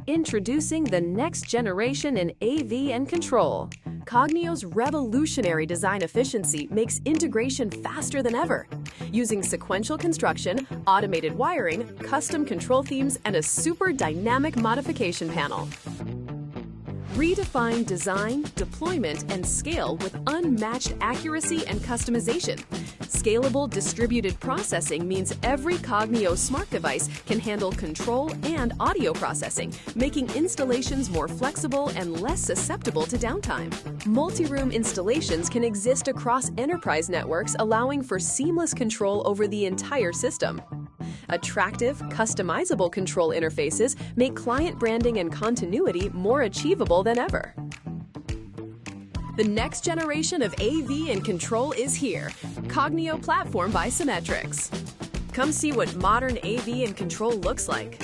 Introducing the next generation in AV and control. Cognio's revolutionary design efficiency makes integration faster than ever. Using sequential construction, automated wiring, custom control themes, and a super dynamic modification panel. Redefine design, deployment, and scale with unmatched accuracy and customization. Scalable distributed processing means every Cognio smart device can handle control and audio processing, making installations more flexible and less susceptible to downtime. Multi-room installations can exist across enterprise networks, allowing for seamless control over the entire system. Attractive, customizable control interfaces make client branding and continuity more achievable than ever. The next generation of AV and control is here. Cognio Platform by Symmetrix. Come see what modern AV and control looks like.